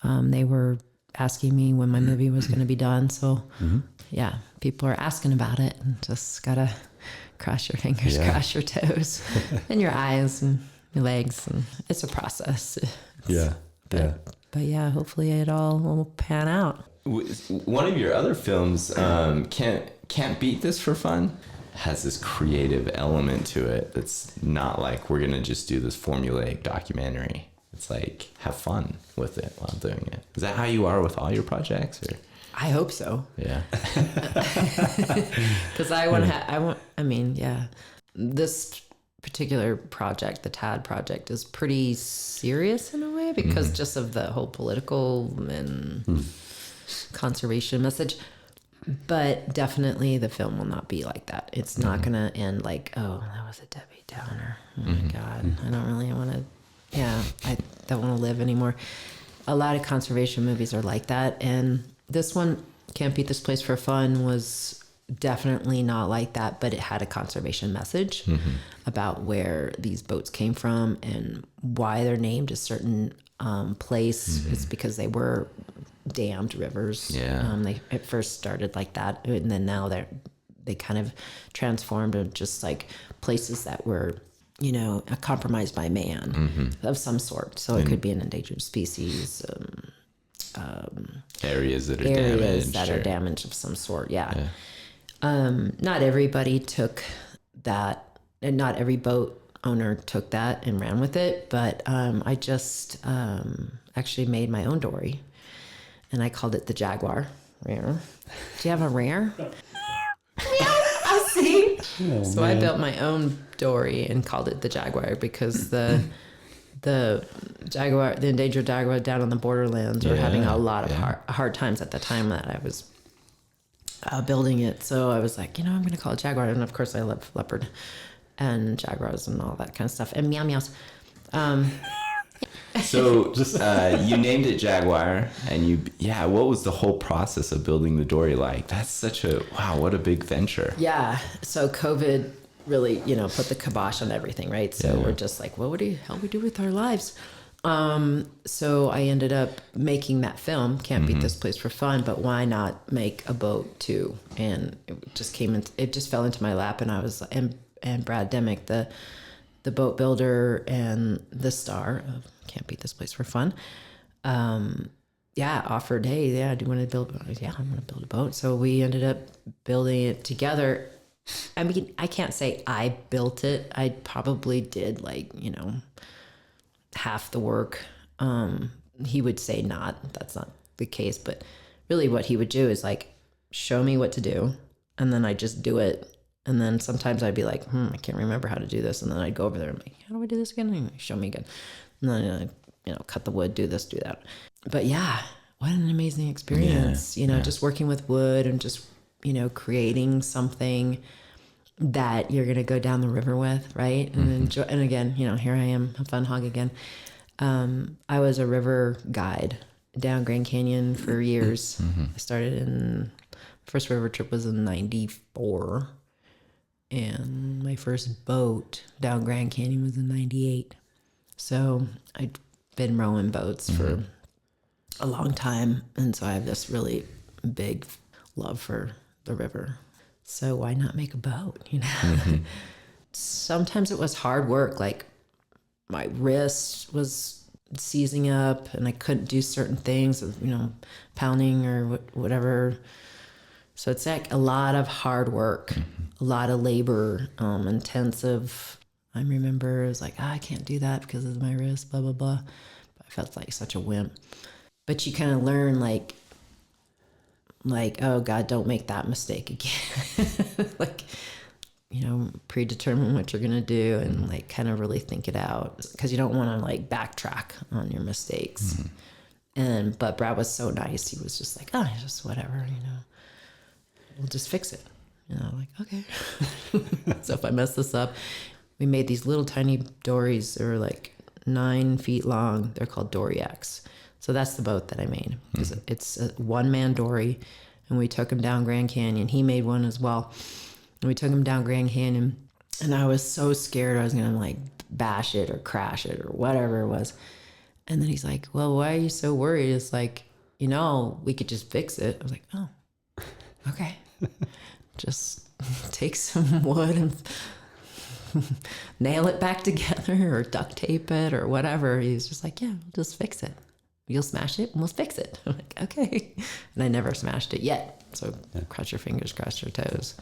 They were asking me when my movie was going to be done. So yeah, people are asking about it, and just got to cross your fingers, cross your toes and your eyes and your legs. And it's a process. But yeah, hopefully it all will pan out. One of your other films, Can't Beat This for Fun, has this creative element to it that's not like we're going to just do this formulaic documentary. It's like, have fun with it while doing it. Is that how you are with all your projects? Or? I hope so. Yeah. Because this particular project, the TAD project, is pretty serious in a way because just of the whole political and conservation message. But definitely the film will not be like that. It's not going to end like, oh, that was a Debbie Downer. Oh my God. I don't really want to, I don't want to live anymore. A lot of conservation movies are like that. And this one, Can't Beat This Place for Fun, was definitely not like that, but it had a conservation message about where these boats came from and why they're named a certain place. It's because they were dammed rivers. They at first started like that, and then now they kind of transformed into just like places that were, compromised by man of some sort. So it could be an endangered species, areas that are damaged of some sort. Not everybody took that, and not every boat owner took that and ran with it, but I just actually made my own Dory, and I called it the Jaguar. Rare. Do you have a rare? I see. So I built my own Dory and called it the Jaguar because the jaguar, the endangered jaguar down on the borderlands, were having a lot of hard times at the time that I was building it. So I was like, I'm going to call it Jaguar. And of course I love leopard and jaguars and all that kind of stuff and meow meows. So you named it Jaguar, and what was the whole process of building the Dory like? That's such what a big venture. Yeah. So COVID really, put the kibosh on everything, right? So we're just like, what would the hell we do with our lives? So I ended up making that film, Can't Beat This Place for Fun, but why not make a boat too? And it just fell into my lap, and I was, and Brad Demick, the boat builder and the star of Can't Beat This Place for Fun, offered, hey, do you want to build? Yeah, I'm going to build a boat. So we ended up building it together. I mean, I can't say I built it. I probably did half the work. He would say that's not the case, but really what he would do is like show me what to do, and then I just do it. And then sometimes I'd be like, I can't remember how to do this. And then I'd go over there and like, how do I do this again? And he'd show me again. And then, cut the wood, do this, do that. But what an amazing experience, just working with wood and just, creating something that you're going to go down the river with, right? And enjoy. And again, here I am, a fun hog again. I was a river guide down Grand Canyon for years. I started first river trip was in 94. And my first boat down Grand Canyon was in 98. So I'd been rowing boats for a long time. And so I have this really big love for the river. So why not make a boat, Sometimes it was hard work. Like my wrist was seizing up and I couldn't do certain things, pounding or whatever. So it's like a lot of hard work, a lot of labor, intensive. I remember it was like, I can't do that because of my wrist, blah, blah, blah. But I felt like such a wimp. But you kind of learn like, oh God, don't make that mistake again. Like, predetermine what you're going to do and like kind of really think it out because you don't want to like backtrack on your mistakes. But Brad was so nice. He was just like, oh, just whatever, we'll just fix it. Like, okay. So if I mess this up, we made these little tiny dories. They were like 9 feet long. They're called Dory X. So that's the boat that I made. It's a one-man dory, and we took him down Grand Canyon. He made one as well. And we took him down Grand Canyon, and I was so scared I was going to like bash it or crash it or whatever it was. And then he's like, well, why are you so worried? It's like, we could just fix it. I was like, oh, okay. Just take some wood and nail it back together or duct tape it or whatever. He's just like, yeah, we'll just fix it. You'll smash it and we'll fix it. I'm like, okay. And I never smashed it yet. So cross your fingers, cross your toes.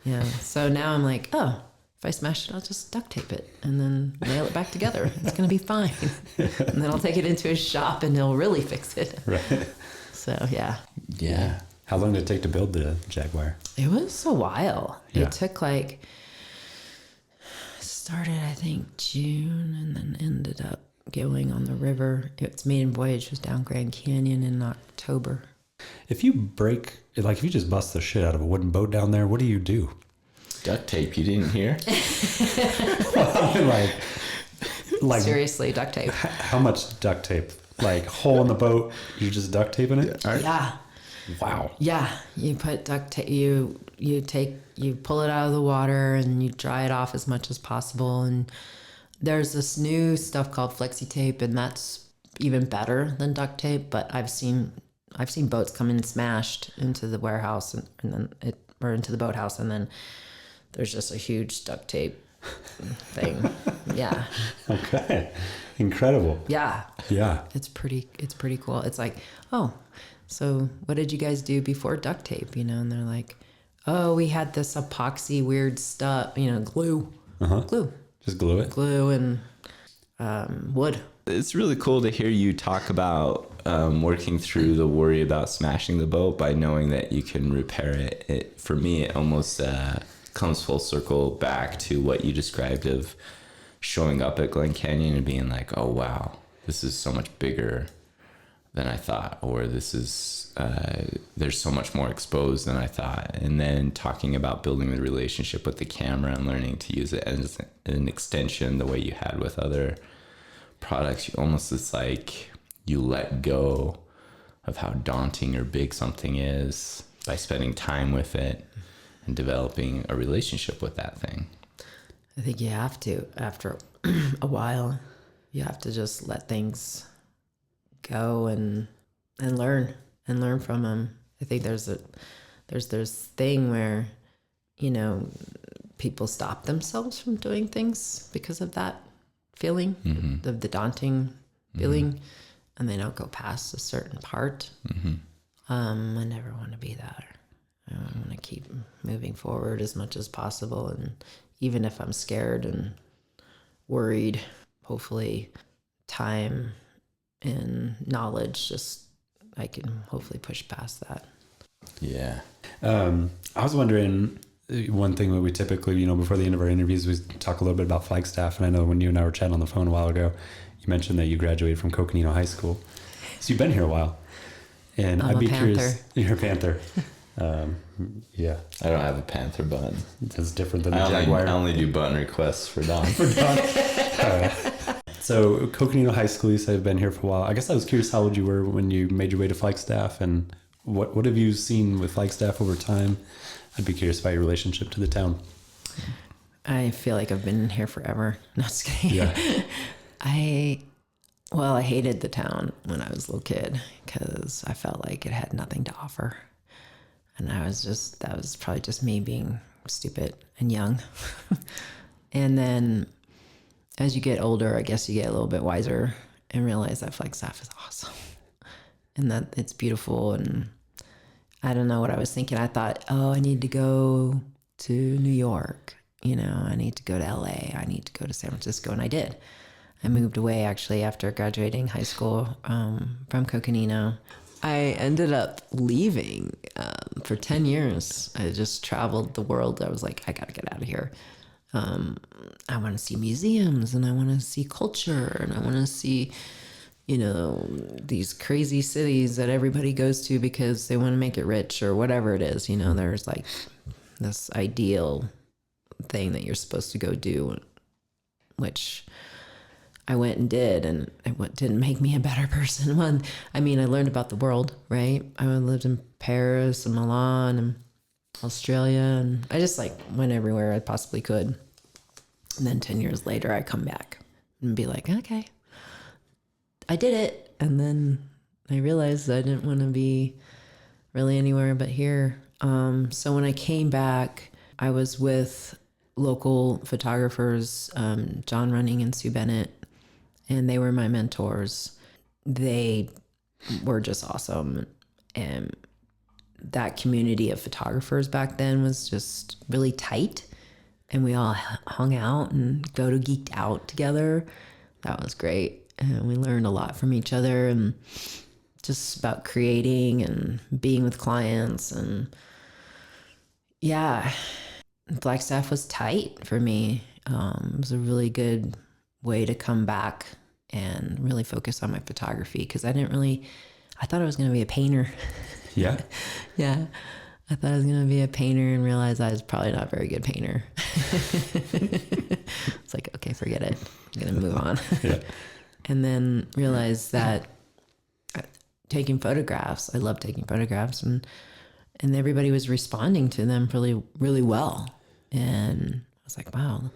Yeah. So now I'm like, oh, if I smash it, I'll just duct tape it and then nail it back together. It's going to be fine. And then I'll take it into his shop and he'll really fix it. Right. So, yeah. Yeah. How long did it take to build the Jaguar? It was a while. Yeah. It took started, I think, June and then ended up going on the river. Its maiden voyage was down Grand Canyon in October. If you just bust the shit out of a wooden boat down there, what do you do? Duct tape, you didn't hear? like Seriously, duct tape. How much duct tape? Like hole in the boat, you're just duct taping it? Yeah. Wow. Yeah. You put duct tape, you pull it out of the water and you dry it off as much as possible. And there's this new stuff called flexi tape, and that's even better than duct tape. But I've seen boats come in smashed into the warehouse or into the boathouse, and then there's just a huge duct tape thing. Yeah. Okay. Incredible. Yeah. Yeah. It's pretty cool. It's like, oh, so what did you guys do before duct tape? And they're like, oh, we had this epoxy weird stuff, glue. Glue. Just glue it? Glue and wood. It's really cool to hear you talk about working through the worry about smashing the boat by knowing that you can repair it. For me, it almost comes full circle back to what you described of showing up at Glen Canyon and being like, oh, wow, this is so much bigger than I thought, or this is, there's so much more exposed than I thought. And then talking about building the relationship with the camera and learning to use it as an extension the way you had with other products. It's like you let go of how daunting or big something is by spending time with it and developing a relationship with that thing. I think you have to, after a while, you have to just let things go and learn from them. I think there's this thing where, people stop themselves from doing things because of that feeling, of the daunting feeling, and they don't go past a certain part. I never want to be that. I want to keep moving forward as much as possible, and even if I'm scared and worried, hopefully time and knowledge, I can hopefully push past that. Yeah. I was wondering, one thing that we typically, before the end of our interviews, we talk a little bit about Flagstaff. And I know when you and I were chatting on the phone a while ago, you mentioned that you graduated from Coconino High School. So you've been here a while. And I'd be curious. You're a Panther. Yeah. I don't have a Panther button. That's different than the Jaguar. I only do button requests for Dawn. All right. So Coconino High School, you said you've been here for a while. I guess I was curious how old you were when you made your way to Flagstaff, and what have you seen with Flagstaff over time? I'd be curious about your relationship to the town. I feel like I've been here forever. No, just kidding. Yeah. I hated the town when I was a little kid because I felt like it had nothing to offer. And that was probably just me being stupid and young. And then as you get older, I guess you get a little bit wiser and realize that Flagstaff is awesome and that it's beautiful. And I don't know what I was thinking. I thought, oh, I need to go to New York. I need to go to LA. I need to go to San Francisco. And I did. I moved away actually after graduating high school from Coconino. I ended up leaving for 10 years. I just traveled the world. I was like, I got to get out of here. I want to see museums and I want to see culture and I want to see these crazy cities that everybody goes to because they want to make it rich or whatever it is. There's like this ideal thing that you're supposed to go do, which I went and did, and it didn't make me a better person. I learned about the world, right? I lived in Paris and Milan and Australia, and I just like went everywhere I possibly could. And then 10 years later, I come back and be like, okay, I did it. And then I realized I didn't want to be really anywhere but here. So when I came back, I was with local photographers, John Running and Sue Bennett, and they were my mentors. They were just awesome. And that community of photographers back then was just really tight. And we all hung out and go to Geeked Out together. That was great. And we learned a lot from each other and just about creating and being with clients. And yeah, Flagstaff was tight for me. It was a really good way to come back and really focus on my photography, because I thought I was going to be a painter. Yeah. Yeah. I thought I was going to be a painter and realized I was probably not a very good painter. It's like, okay, forget it. I'm going to move on. Yeah. And then realized that taking photographs, I love taking photographs, and everybody was responding to them really, really well. And I was like, wow,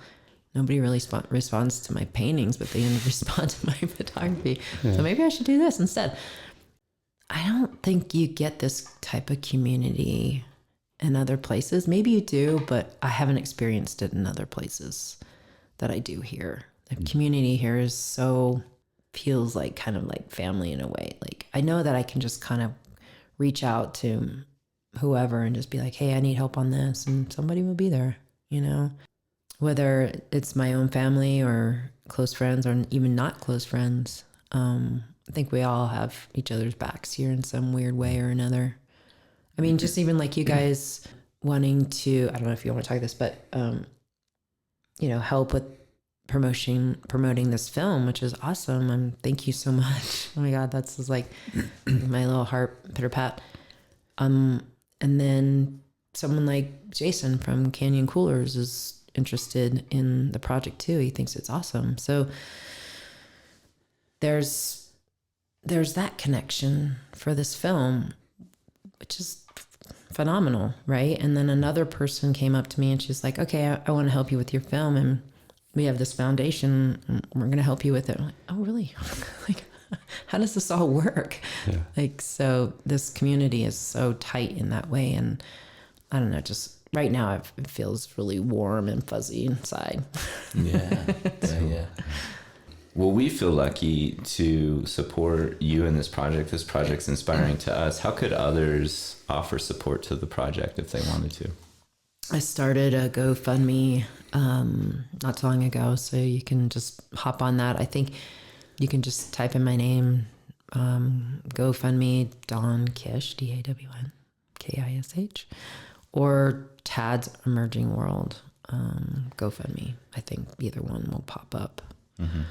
nobody really responds to my paintings, but they respond to my photography. Yeah. So maybe I should do this instead. I don't think you get this type of community in other places. Maybe you do, but I haven't experienced it in other places that I do here. The community here feels like kind of like family in a way. Like I know that I can just kind of reach out to whoever and just be like, hey, I need help on this. And somebody will be there, whether it's my own family or close friends or even not close friends. I think we all have each other's backs here in some weird way or another. I mean, just even like you guys wanting to, I don't know if you want to talk this, but, help with promoting this film, which is awesome. Thank you so much. Oh my God, that's just like my little heart pitter pat. And then someone like Jason from Canyon Coolers is interested in the project too. He thinks it's awesome. So there's that connection for this film, which is phenomenal, right? And then another person came up to me and she's like, okay, I want to help you with your film, and we have this foundation and we're going to help you with it. I'm like, oh, really? Like, how does this all work? Yeah. Like, so this community is so tight in that way. And I don't know, just right now it feels really warm and fuzzy inside. Yeah. Yeah. Well, we feel lucky to support you in this project. This project's inspiring to us. How could others offer support to the project if they wanted to? I started a GoFundMe not too long ago, so you can just hop on that. I think you can just type in my name, GoFundMe, Dawn Kish, Dawn Kish, or Tad's Emerging World, GoFundMe. I think either one will pop up. Mm-hmm.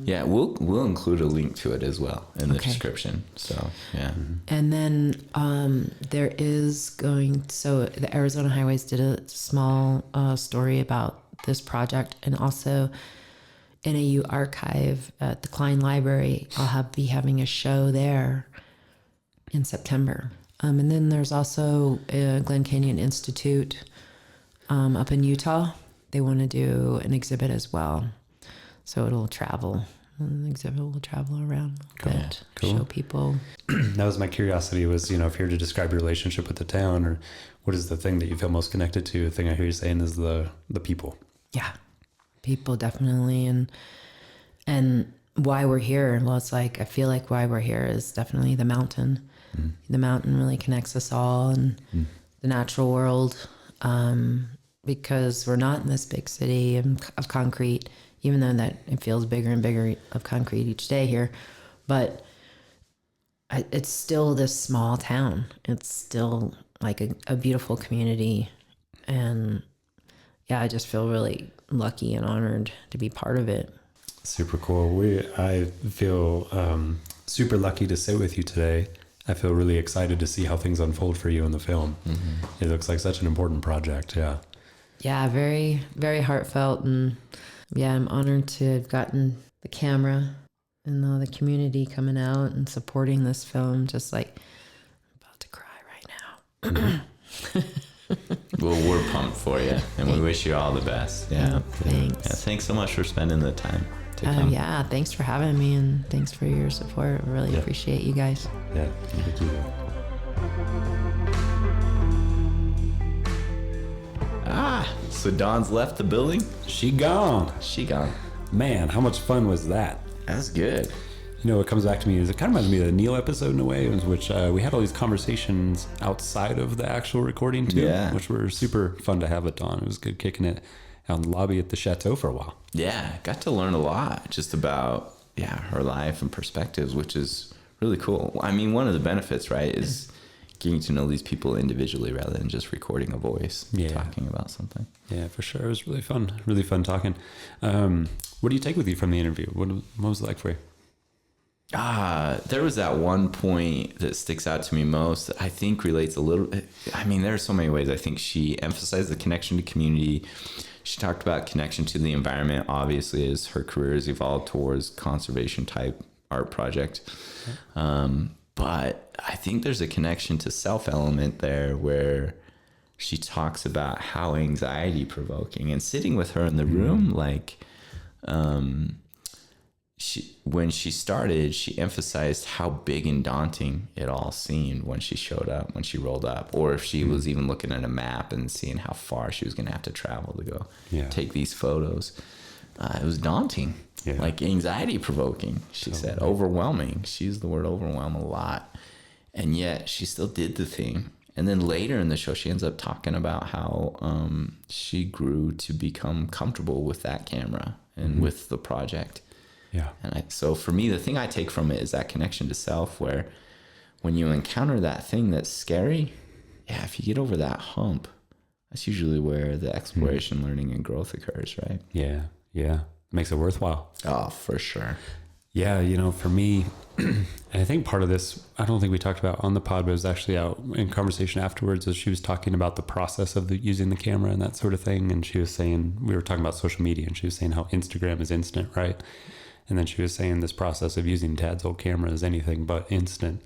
Yeah, we'll include a link to it as well in the description. So yeah. And then there is the Arizona Highways did a small story about this project, and also NAU Archive at the Klein Library. I'll be having a show there in September. And then there's also Glen Canyon Institute up in Utah. They want to do an exhibit as well. So it'll travel. The exhibit will travel around a bit, show people. That was my curiosity was, if you were to describe your relationship with the town, or what is the thing that you feel most connected to? The thing I hear you saying is the people. Yeah, people definitely. And why we're here, well, it's like, I feel like why we're here is definitely the mountain. Mm. The mountain really connects us all, and the natural world, because we're not in this big city of concrete, even though that it feels bigger and bigger of concrete each day here. But it's still this small town. It's still like a beautiful community. And yeah, I just feel really lucky and honored to be part of it. Super cool. I feel super lucky to sit with you today. I feel really excited to see how things unfold for you in the film. Mm-hmm. It looks like such an important project. Yeah. Yeah, very, very heartfelt. And yeah, I'm honored to have gotten the camera and all the community coming out and supporting this film. Just like, I'm about to cry right now. Well, we're pumped for you, and we wish you all the best. Yeah. Thanks. Yeah, thanks so much for spending the time to come. Yeah, thanks for having me, and thanks for your support. I really appreciate you guys. Yeah, thank you. So Dawn's left the building? She gone. Man, how much fun was that? That's good. You know, what comes back to me is it kind of reminds me of the Neil episode in a way, in which we had all these conversations outside of the actual recording too, which were super fun to have with Dawn. It was good kicking it out in the lobby at the chateau for a while. Yeah, got to learn a lot just about her life and perspectives, which is really cool. I mean, one of the benefits, right, is getting to know these people individually rather than just recording a voice talking about something. Yeah, for sure. It was really fun talking. What do you take with you from the interview? What was it like for you? There was that one point that sticks out to me most that I think relates a little. I mean, there are so many ways. I think she emphasized the connection to community. She talked about connection to the environment, obviously, as her career has evolved towards conservation type art project. But I think there's a connection to self element there where she talks about how anxiety provoking, and sitting with her in the room, like, when she started, she emphasized how big and daunting it all seemed when she showed up, when she rolled up, or if she was even looking at a map and seeing how far she was going to have to travel to go take these photos. It was daunting, like anxiety provoking. She said overwhelming. She used the word overwhelm a lot, and yet she still did the thing. And then later in the show, she ends up talking about how she grew to become comfortable with that camera and with the project. Yeah. And so for me, the thing I take from it is that connection to self, where when you encounter that thing that's scary, if you get over that hump, that's usually where the exploration, learning, and growth occurs, right? Yeah. It makes it worthwhile. Oh, for sure. Yeah, for me, and I think part of this, I don't think we talked about on the pod, but it was actually out in conversation afterwards, as she was talking about the process of using the camera and that sort of thing. And she was saying, we were talking about social media, and she was saying how Instagram is instant, right? And then she was saying this process of using Dad's old camera is anything but instant.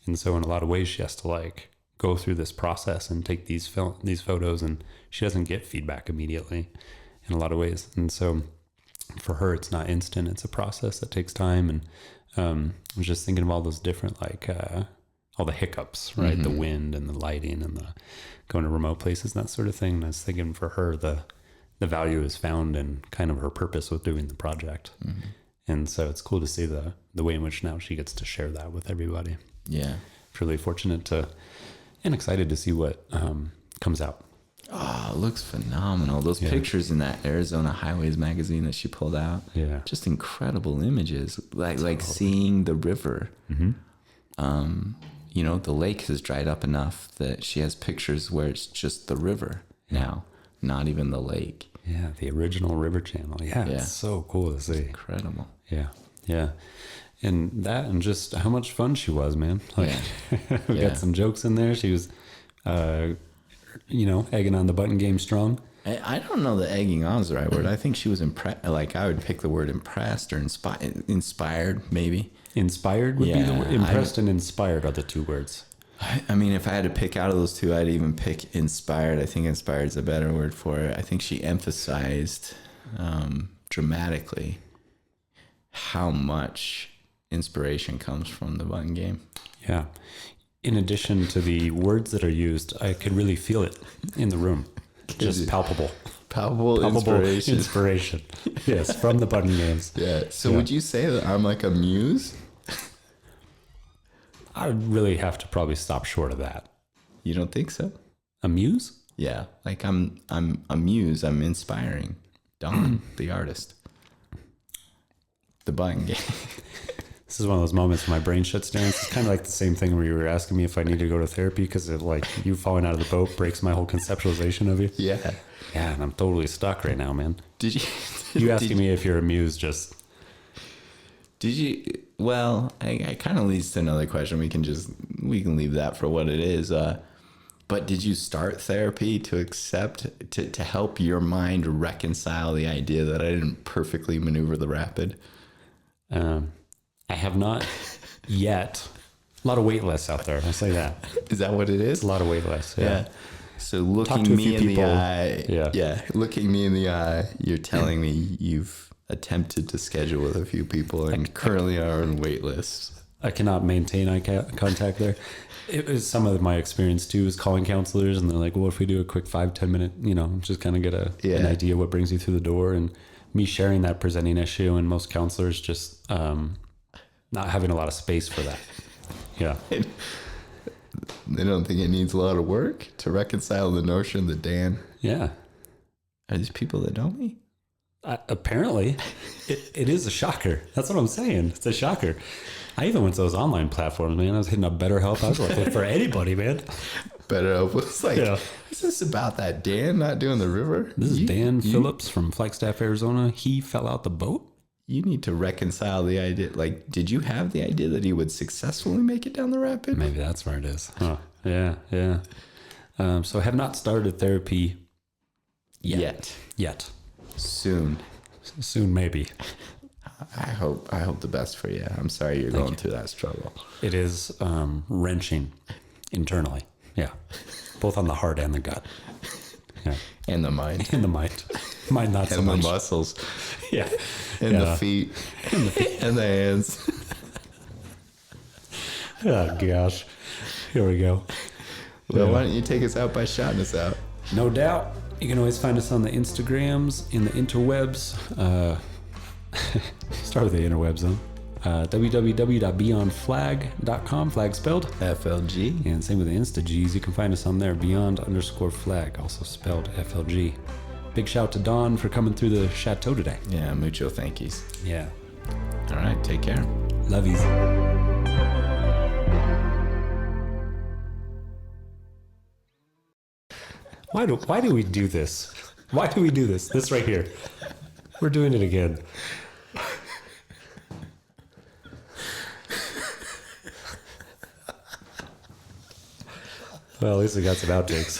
And so in a lot of ways, she has to go through this process and take these photos, and she doesn't get feedback immediately in a lot of ways. And so for her, it's not instant. It's a process that takes time. And I was just thinking of all those different, all the hiccups, right? Mm-hmm. The wind and the lighting and the going to remote places and that sort of thing. And I was thinking for her, the value is found in kind of her purpose with doing the project. Mm-hmm. And so it's cool to see the way in which now she gets to share that with everybody. Yeah. Really fortunate and excited to see what comes out. Oh, it looks phenomenal. Those pictures in that Arizona Highways magazine that she pulled out. Yeah. Just incredible images. Like seeing the river. Mm-hmm. The lake has dried up enough that she has pictures where it's just the river now, not even the lake. Yeah, the original river channel. Yeah, it's so cool to see. It's incredible. Yeah. And that, and just how much fun she was, man. We got some jokes in there. She was, egging on the button game strong. I don't know that egging on is the right word. I think she was impressed. I would pick the word impressed or inspired, maybe. Inspired would be the word. Impressed and inspired are the two words. I mean, if I had to pick out of those two, I'd even pick inspired. I think inspired is a better word for it. I think she emphasized dramatically how much inspiration comes from the button game. Yeah. In addition to the words that are used, I could really feel it in the room. Just palpable. Palpable inspiration. Yes, from the button games. Yeah. So would you say that I'm like a muse? I would really have to probably stop short of that. You don't think so? A muse? Yeah. Like I'm a muse. I'm inspiring Dawn, the artist. The button game. This is one of those moments where my brain shuts down. It's kind of like the same thing where you were asking me if I need to go to therapy because you falling out of the boat breaks my whole conceptualization of you. Yeah. Yeah, and I'm totally stuck right now, man. Did you? You asking me if you're a muse just Did you? Well, I kind of leads to another question. We can leave that for what it is. But did you start therapy to accept to help your mind reconcile the idea that I didn't perfectly maneuver the rapid? I have not yet. A lot of wait lists out there. I'll say that. Is that what it is? It's a lot of wait lists. Yeah. So to looking a me few in people. the eye. Yeah. Looking me in the eye, you're telling me you've attempted to schedule with a few people and currently are on wait lists. I cannot maintain eye contact there. It was some of my experience too, is calling counselors and they're like, well, if we do a quick 5-10 minute, just kind of get an idea what brings you through the door, and me sharing that presenting issue, and most counselors just not having a lot of space for that. Yeah. They don't think it needs a lot of work to reconcile the notion that Dan. Yeah. Are these people that know me? Apparently, it is a shocker. That's what I'm saying. It's a shocker. I even went to those online platforms, man. I was hitting up BetterHelp. I was looking for anybody, man. BetterHelp was like, is this about that Dan not doing the river? This is Dan Phillips from Flagstaff, Arizona. He fell out the boat. You need to reconcile the idea. Like, did you have the idea that he would successfully make it down the rapid? Maybe that's where it is. Huh. Yeah. So I have not started therapy yet. Soon, maybe. I hope the best for you. I'm sorry you're going through that struggle. It is wrenching internally. Yeah. Both on the heart and the gut. Yeah. And the mind. And the mind. Mind not so and much. And the muscles. Yeah. And the feet. And the hands. Oh, gosh. Here we go. Well, why don't you take us out by shouting us out? No doubt. You can always find us on the Instagrams, in the interwebs. Start with the interwebs, though. www.beyondflag.com, flag spelled FLG. And same with the Insta-Gs. You can find us on there, beyond_flag, also spelled FLG. Big shout to Dawn for coming through the chateau today. Yeah, mucho thank yous. Yeah. All right, take care. Love yous. Why do we do this? Why do we do this? This right here. We're doing it again. Well, at least we got some outtakes.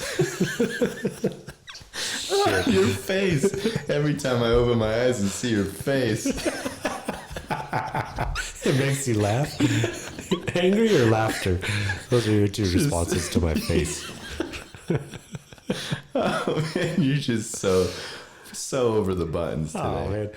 Your face. Every time I open my eyes and see your face. It makes you laugh. Angry or laughter? Those are your two responses to my face. Oh man, you're just so over the buttons today. Oh man.